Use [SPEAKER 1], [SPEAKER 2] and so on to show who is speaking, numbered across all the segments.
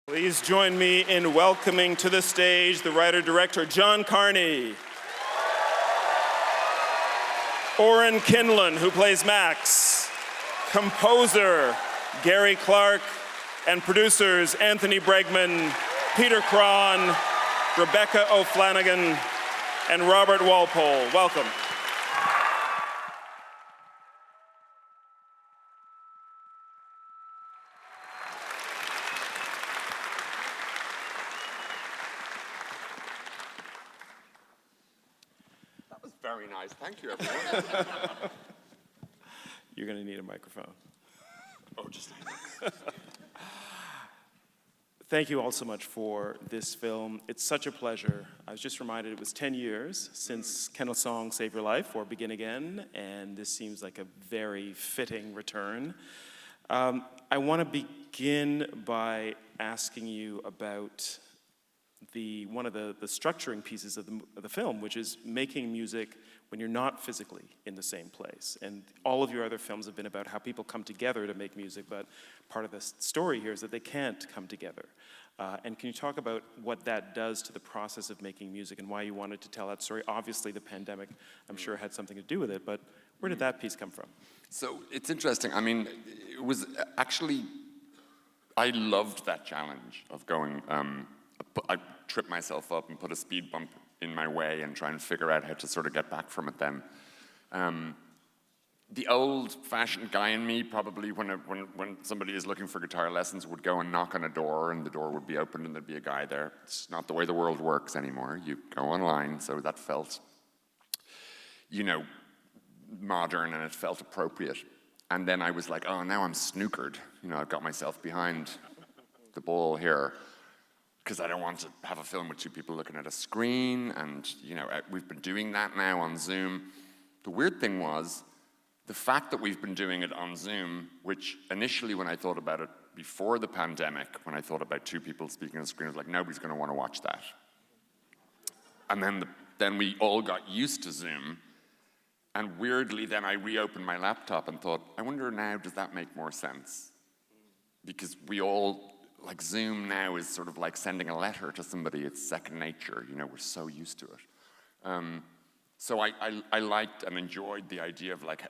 [SPEAKER 1] Please join me in welcoming to the stage the writer-director John Carney, Oren Kinlan, who plays Max, composer Gary Clark, and producers Anthony Bregman, Peter Cron, Rebecca O'Flanagan, and Robert Walpole. Welcome.
[SPEAKER 2] Very nice. Thank you, everyone.
[SPEAKER 1] You're going to need a microphone.
[SPEAKER 2] Oh, just
[SPEAKER 1] Thank you all so much for this film. It's such a pleasure. I was just reminded it was 10 years since Kendall's song Save Your Life or Begin Again, and this seems like a very fitting return. I want to begin by asking you about one of the structuring pieces of the film, which is making music when you're not physically in the same place. And all of your other films have been about how people come together to make music, but part of the story here is that they can't come together. And can you talk about what that does to the process of making music and why you wanted to tell that story? Obviously, the pandemic, I'm sure, had something to do with it, but where did that piece come from?
[SPEAKER 2] So it's interesting. I mean, it was actually, I loved that challenge of going, I tripped myself up and put a speed bump in my way and try and figure out how to sort of get back from it then. The old-fashioned guy in me probably, when somebody is looking for guitar lessons, would go and knock on a door and the door would be open and there'd be a guy there. It's not the way the world works anymore. You go online, so that felt, modern and it felt appropriate. And then I was like, oh, now I'm snookered. I've got myself behind the ball here, because I don't want to have a film with two people looking at a screen, and we've been doing that now on Zoom. The weird thing was, the fact that we've been doing it on Zoom, which initially when I thought about it before the pandemic, when I thought about two people speaking on a screen, I was like, nobody's going to want to watch that. And then we all got used to Zoom, and weirdly then I reopened my laptop and thought, I wonder now, does that make more sense? Because we all, like Zoom now is sort of like sending a letter to somebody. It's second nature, we're so used to it. So I liked and enjoyed the idea of like,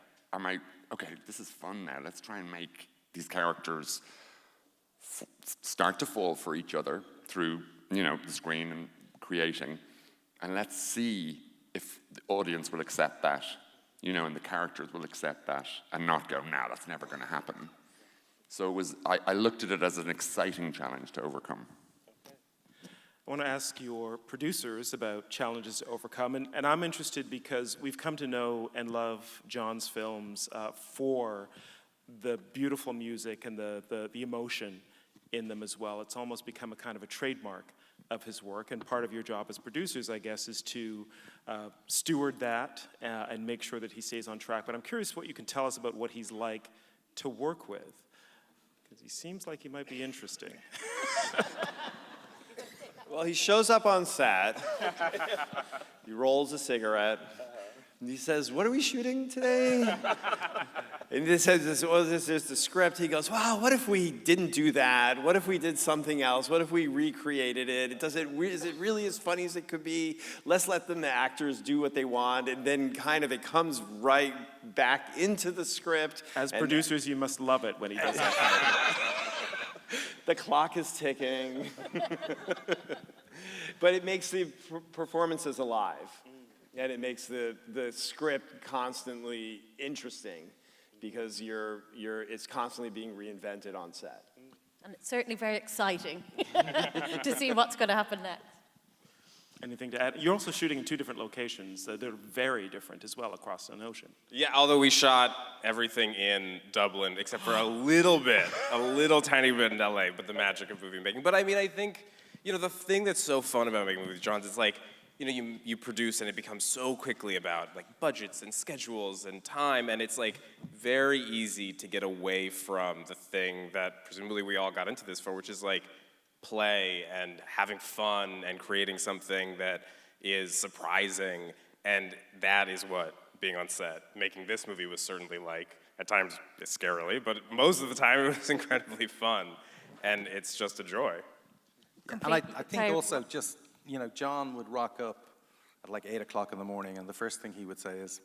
[SPEAKER 2] okay, this is fun now. Let's try and make these characters start to fall for each other through, the screen and creating. And let's see if the audience will accept that, and the characters will accept that and not go, nah, that's never going to happen. So I looked at it as an exciting challenge to overcome.
[SPEAKER 1] I want to ask your producers about challenges to overcome, and I'm interested because we've come to know and love John's films for the beautiful music and the emotion in them as well. It's almost become a kind of a trademark of his work, and part of your job as producers, I guess, is to steward that and make sure that he stays on track. But I'm curious what you can tell us about what he's like to work with, because he seems like he might be interesting.
[SPEAKER 3] Well, he shows up on set, he rolls a cigarette, and he says, what are we shooting today? And he says, this is the script. He goes, wow, what if we didn't do that? What if we did something else? What if we recreated it? Is it really as funny as it could be? Let's let the actors do what they want, and then kind of it comes right back into the script.
[SPEAKER 1] As producers, you must love it when he does that.
[SPEAKER 3] The clock is ticking. But it makes the performances alive. And it makes the script constantly interesting because it's constantly being reinvented on set.
[SPEAKER 4] And it's certainly very exciting to see what's going to happen next.
[SPEAKER 1] Anything to add? You're also shooting in two different locations. They're very different as well across an ocean.
[SPEAKER 5] Yeah, although we shot everything in Dublin, except for a little tiny bit in LA, but the magic of movie making. But I mean, I think, the thing that's so fun about making movies, John, is like, you produce and it becomes so quickly about like budgets and schedules and time, and it's like very easy to get away from the thing that presumably we all got into this for, which is like play and having fun and creating something that is surprising, and that is what being on set, making this movie was certainly like, at times scarily, but most of the time it was incredibly fun, and it's just a joy.
[SPEAKER 6] And I think
[SPEAKER 4] Sorry.
[SPEAKER 6] also just, John would rock up at like 8 o'clock in the morning, and the first thing he would say is,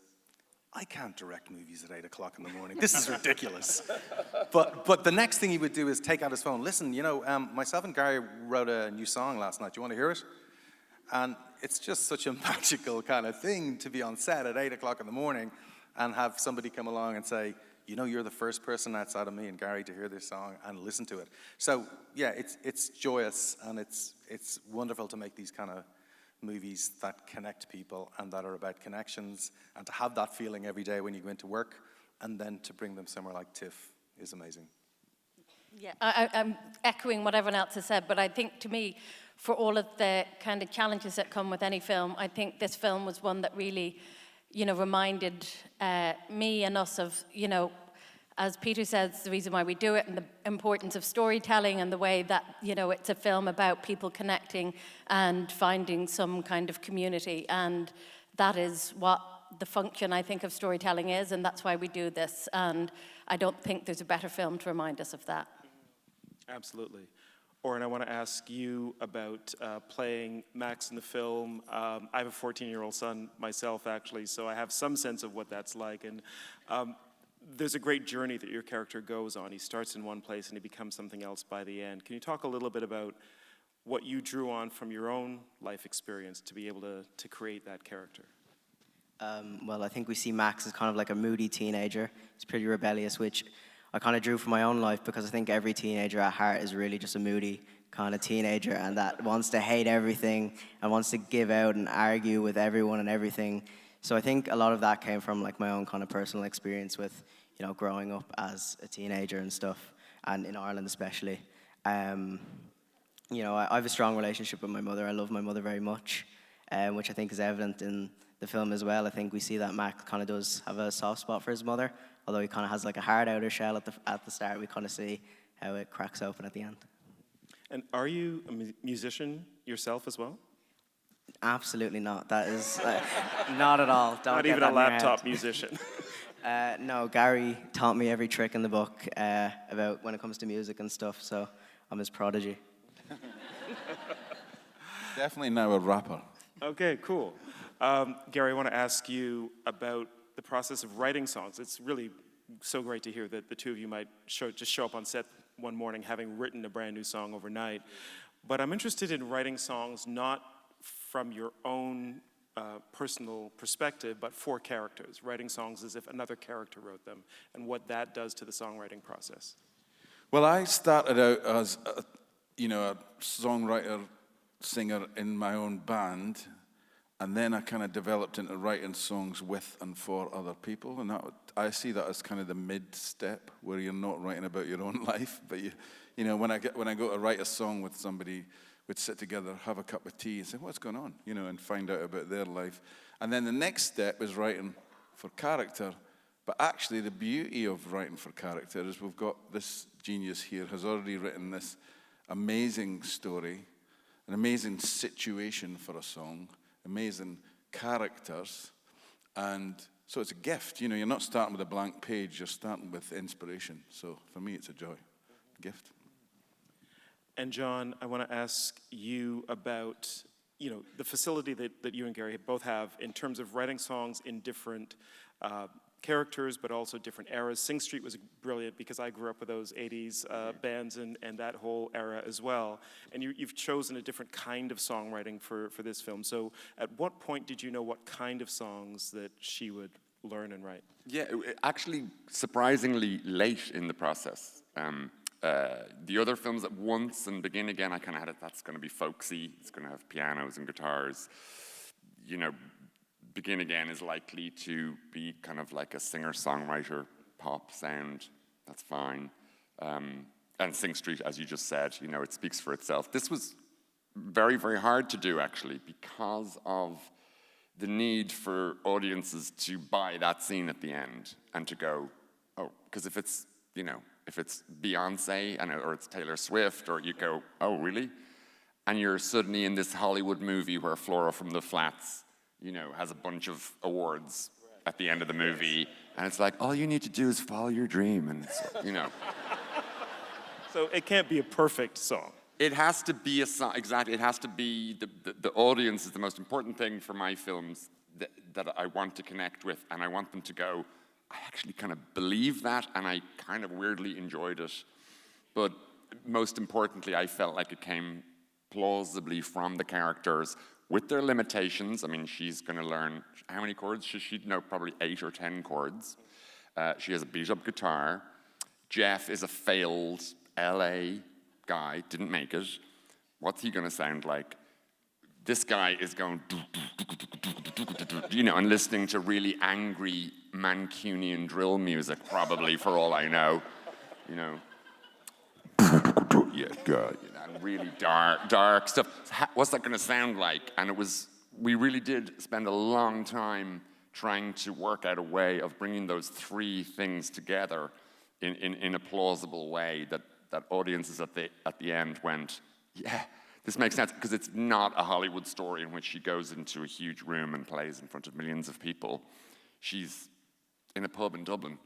[SPEAKER 6] I can't direct movies at 8 o'clock in the morning. This is ridiculous. But the next thing he would do is take out his phone. Listen, myself and Gary wrote a new song last night. Do you want to hear it? And it's just such a magical kind of thing to be on set at 8 o'clock in the morning and have somebody come along and say, you're the first person outside of me and Gary to hear this song and listen to it. So yeah, it's joyous, and it's wonderful to make these kind of movies that connect people and that are about connections, and to have that feeling every day when you go into work, and then to bring them somewhere like TIFF is amazing.
[SPEAKER 4] Yeah, I'm echoing what everyone else has said, but I think to me, for all of the kind of challenges that come with any film, I think this film was one that really, reminded me and us of, as Peter says, the reason why we do it, and the importance of storytelling, and the way that, it's a film about people connecting and finding some kind of community. And that is what the function, I think, of storytelling is, and that's why we do this. And I don't think there's a better film to remind us of that.
[SPEAKER 1] Absolutely. Oren, I want to ask you about playing Max in the film. I have a 14-year-old son myself, actually, so I have some sense of what that's like. And there's a great journey that your character goes on. He starts in one place and he becomes something else by the end. Can you talk a little bit about what you drew on from your own life experience to be able to create that character?
[SPEAKER 7] Well, I think we see Max as kind of like a moody teenager. He's pretty rebellious, which I kind of drew from my own life, because I think every teenager at heart is really just a moody kind of teenager, and that wants to hate everything and wants to give out and argue with everyone and everything. So I think a lot of that came from like my own kind of personal experience with, growing up as a teenager and stuff, and in Ireland especially. I have a strong relationship with my mother. I love my mother very much, which I think is evident in the film as well. I think we see that Max kind of does have a soft spot for his mother, although he kind of has like a hard outer shell at the start. We kind of see how it cracks open at the end. And
[SPEAKER 1] are you a musician yourself as well?
[SPEAKER 7] Absolutely not. That is not at all. Don't
[SPEAKER 1] not
[SPEAKER 7] get
[SPEAKER 1] even
[SPEAKER 7] that
[SPEAKER 1] a
[SPEAKER 7] in your
[SPEAKER 1] laptop
[SPEAKER 7] head.
[SPEAKER 1] musician.
[SPEAKER 7] No, Gary taught me every trick in the book about when it comes to music and stuff, so I'm his prodigy.
[SPEAKER 8] Definitely now a rapper.
[SPEAKER 1] Okay, cool. Gary, I want to ask you about the process of writing songs. It's really so great to hear that the two of you might just show up on set one morning having written a brand new song overnight. But I'm interested in writing songs not from your own personal perspective, but for characters. Writing songs as if another character wrote them, and what that does to the songwriting process.
[SPEAKER 8] Well, I started out as a songwriter, singer in my own band, and then I kind of developed into writing songs with and for other people, and I see that as kind of the mid-step where you're not writing about your own life, but when I go to write a song with somebody, we'd sit together, have a cup of tea, and say, what's going on, and find out about their life. And then the next step is writing for character. But actually, the beauty of writing for character is we've got this genius here has already written this amazing story, an amazing situation for a song, amazing characters, and so it's a gift. You're not starting with a blank page, you're starting with inspiration. So for me, it's a joy, a gift.
[SPEAKER 1] And John, I want to ask you about, the facility that you and Gary both have in terms of writing songs in different characters, but also different eras. Sing Street was brilliant because I grew up with those 80s bands and that whole era as well. And you've chosen a different kind of songwriting for this film. So at what point did you know what kind of songs that she would learn and write?
[SPEAKER 2] Yeah, actually surprisingly late in the process. The other films at once and Begin Again, I kind of had it, that's going to be folksy, it's going to have pianos and guitars. Begin Again is likely to be kind of like a singer-songwriter pop sound, that's fine. And Sing Street, as you just said, it speaks for itself. This was very, very hard to do, actually, because of the need for audiences to buy that scene at the end and to go, oh, because if it's Beyonce or it's Taylor Swift, or you go, oh, really? And you're suddenly in this Hollywood movie where Flora from the Flats, has a bunch of awards at the end of the movie, and it's like, all you need to do is follow your dream, and it's,
[SPEAKER 1] So it can't be a perfect song.
[SPEAKER 2] It has to be a song, exactly. It has to be, the audience is the most important thing for my films that I want to connect with, and I want them to go, I actually kind of believe that, and I kind of weirdly enjoyed it. But most importantly, I felt like it came plausibly from the characters with their limitations. I mean, she's going to learn, how many chords? She'd know probably 8 or 10 chords. She has a beat-up guitar. Jeff is a failed LA guy, didn't make it. What's he going to sound like? This guy is going, you know, and listening to really angry Mancunian drill music, probably, for all I know. You know, yeah, God, you know, and really dark stuff. What's that going to sound like? And we really did spend a long time trying to work out a way of bringing those 3 things together in a plausible way that audiences at the end went, yeah, this makes sense, because it's not a Hollywood story in which she goes into a huge room and plays in front of millions of people. She's in a pub in Dublin,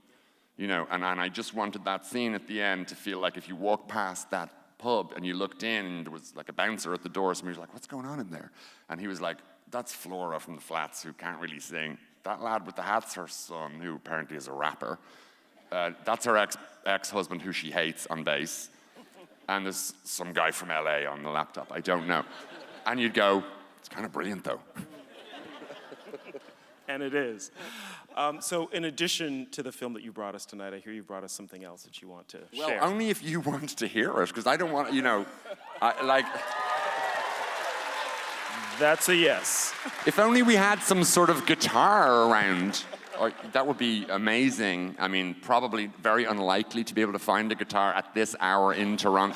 [SPEAKER 2] you know, and I just wanted that scene at the end to feel like if you walked past that pub and you looked in and there was like a bouncer at the door, somebody was like, what's going on in there? And he was like, that's Flora from the Flats, who can't really sing. That lad with the hat's her son, who apparently is a rapper. That's her ex-husband, who she hates, on bass. And there's some guy from LA on the laptop. I don't know. And you'd go, it's kind of brilliant, though.
[SPEAKER 1] And it is. So in addition to the film that you brought us tonight, I hear you brought us something else that you want to share.
[SPEAKER 2] Well, only if you want to hear it, because I don't want, you know,
[SPEAKER 1] That's a yes.
[SPEAKER 2] If only we had some sort of guitar around. That would be amazing. I mean, probably very unlikely to be able to find a guitar at this hour in Toronto.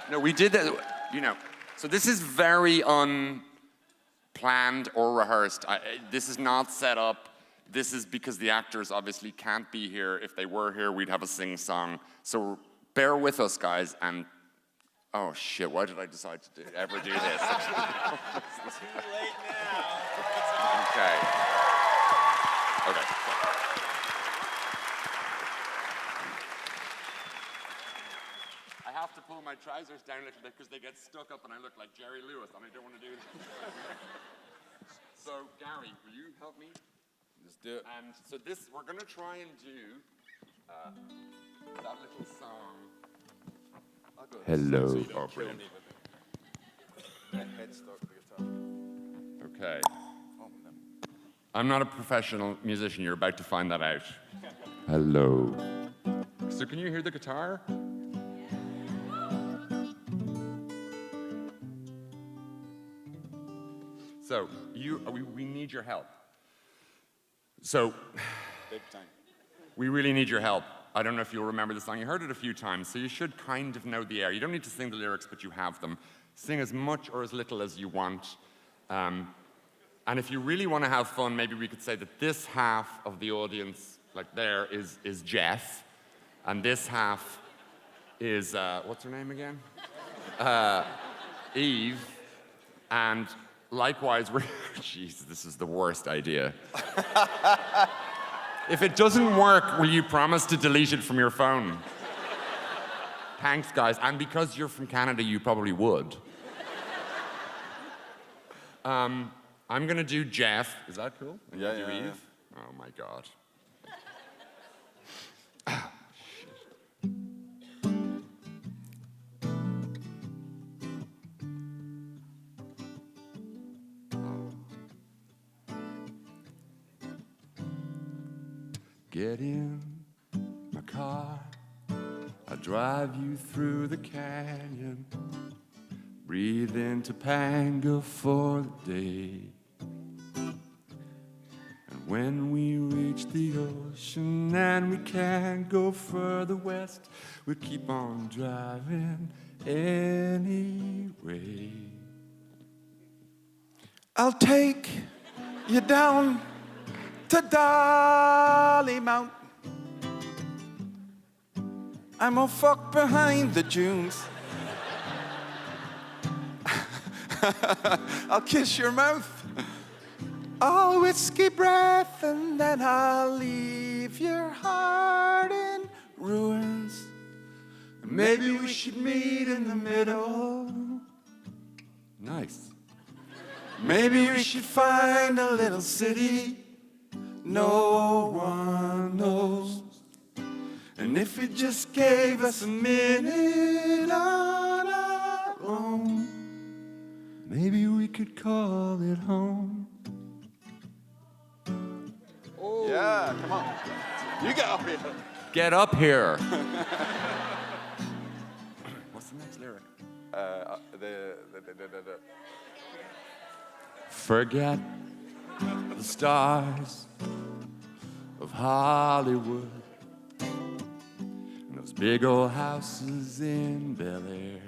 [SPEAKER 2] No, we did that, you know. So this is very unplanned or rehearsed. This is not set up. This is because the actors obviously can't be here. If they were here, we'd have a sing-song. So bear with us, guys, and oh shit, why did I decide to ever do this?
[SPEAKER 3] Too late now.
[SPEAKER 2] Okay. I have to pull my trousers down a little bit because they get stuck up and I look like Jerry Lewis, and I don't want to do that. So, Gary, will you help me?
[SPEAKER 8] Let's do it.
[SPEAKER 2] And so we're going to try and do that little song. Hello. Oh, brilliant. Okay. I'm not a professional musician. You're about to find that out. Hello. So can you hear the guitar? So we need your help. So
[SPEAKER 8] Big time.
[SPEAKER 2] we really need your help. I don't know if you'll remember the song. You heard it a few times, so you should kind of know the air. You don't need to sing the lyrics, but you have them. Sing as much or as little as you want. And if you really want to have fun, maybe we could say that this half of the audience, like there, is Jeff, and this half is, what's her name again? Eve, and likewise, jeez, this is the worst idea. If it doesn't work, will you promise to delete it from your phone? Thanks, guys, and because you're from Canada, you probably would. I'm gonna do Jeff. Is that cool?
[SPEAKER 8] Yeah,
[SPEAKER 2] do
[SPEAKER 8] yeah,
[SPEAKER 2] Eve?
[SPEAKER 8] yeah.
[SPEAKER 2] Oh my God. Get in my car, I'll drive you through the canyon. Breathe in Topanga for the day. And when we reach the ocean and we can't go further west, we'll keep on driving anyway.
[SPEAKER 8] I'll take you down to Dolly Mountain. I'm gonna fuck behind the dunes. I'll kiss your mouth, all whiskey breath, and then I'll leave your heart in ruins.
[SPEAKER 2] Maybe we should meet in the middle. Nice. Maybe we should find a little city no one knows. And if it just gave us a minute on our own, maybe we could call it home.
[SPEAKER 3] Yeah, come on. You get up here.
[SPEAKER 2] Get up here. What's the next lyric? Forget the stars of Hollywood and those big old houses in Bel Air.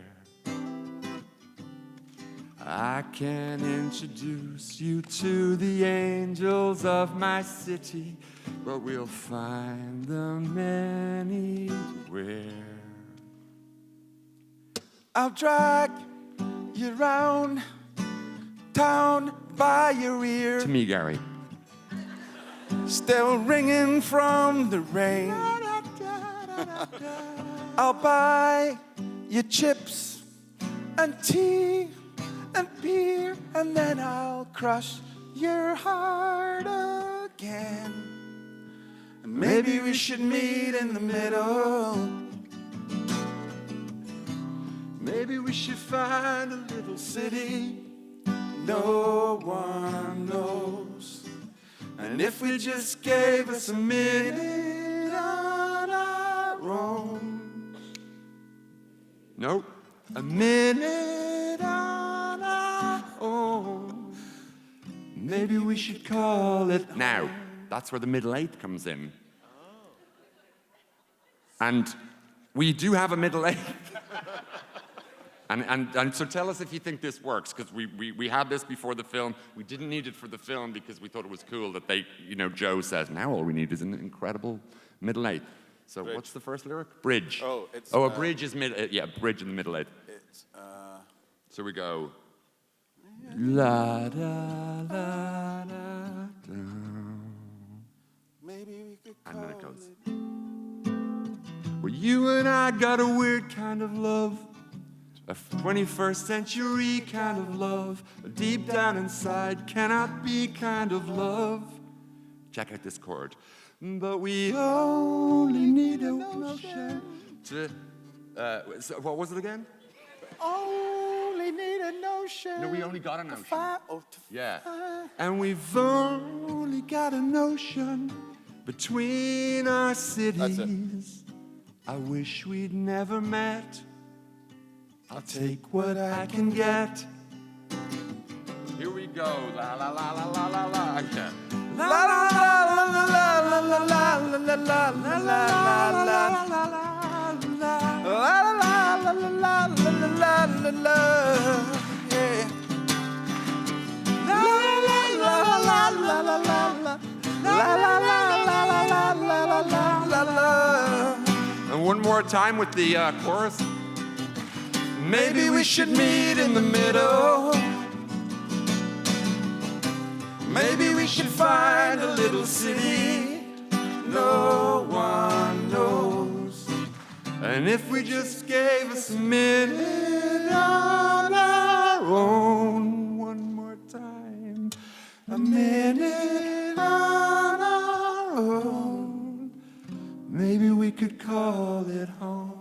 [SPEAKER 2] I can introduce you to the angels of my city, but we'll find them anywhere.
[SPEAKER 8] I'll drag you round town by your ear,
[SPEAKER 2] To me, Gary.
[SPEAKER 8] still ringing from the rain. I'll buy you chips and tea and beer, and then I'll crush your heart again. And maybe we should meet in the middle. Maybe we should find a little city no one knows. And if we just gave us a minute on our own.
[SPEAKER 2] Nope.
[SPEAKER 8] A minute on our own.
[SPEAKER 2] Maybe we should call it now. That's where the middle eighth comes in. And we do have a middle eighth. And so tell us if you think this works, because we had this before the film. We didn't need it for the film because we thought it was cool that they, Joe says, now all we need is an incredible middle eighth. So what's the first lyric? Bridge.
[SPEAKER 3] Oh, it's,
[SPEAKER 2] a bridge is bridge in the middle eighth.
[SPEAKER 3] It's,
[SPEAKER 2] So we go. La da la da da.
[SPEAKER 8] Maybe we could
[SPEAKER 2] And then it
[SPEAKER 8] call
[SPEAKER 2] goes. Well, you and I got a weird kind of love, a 21st century kind of love, a deep down inside cannot be kind of love. Check out this chord. But we only need a notion to. So what was it again?
[SPEAKER 8] Only need a notion.
[SPEAKER 2] No, we only got a notion. Yeah.
[SPEAKER 8] Fire.
[SPEAKER 2] And we've only got a notion between our cities. I wish we'd never met. I'll take what I can get. Here we go. La la la la la la la. Okay.
[SPEAKER 8] La la la la la la la la la la la la la la la.
[SPEAKER 2] And one more time with the chorus. Maybe we should meet in the middle. Maybe we should find a little city no one knows. And if we just gave us a minute on our own, one more time, a minute on our own, maybe we could call it home.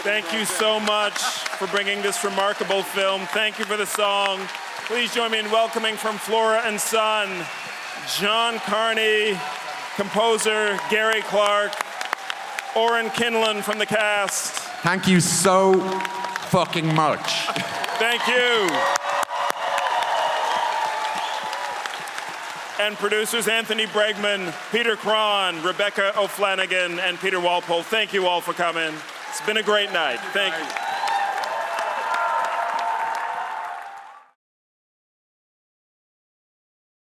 [SPEAKER 1] Thank you so much for bringing this remarkable film. Thank you for the song. Please join me in welcoming from Flora and Son, John Carney, composer Gary Clark, Oren Kinlan from the cast.
[SPEAKER 2] Thank you so fucking much.
[SPEAKER 1] Thank you. And producers Anthony Bregman, Peter Cron, Rebecca O'Flanagan, and Peter Walpole. Thank you all for coming. It's been a great night. Thank you.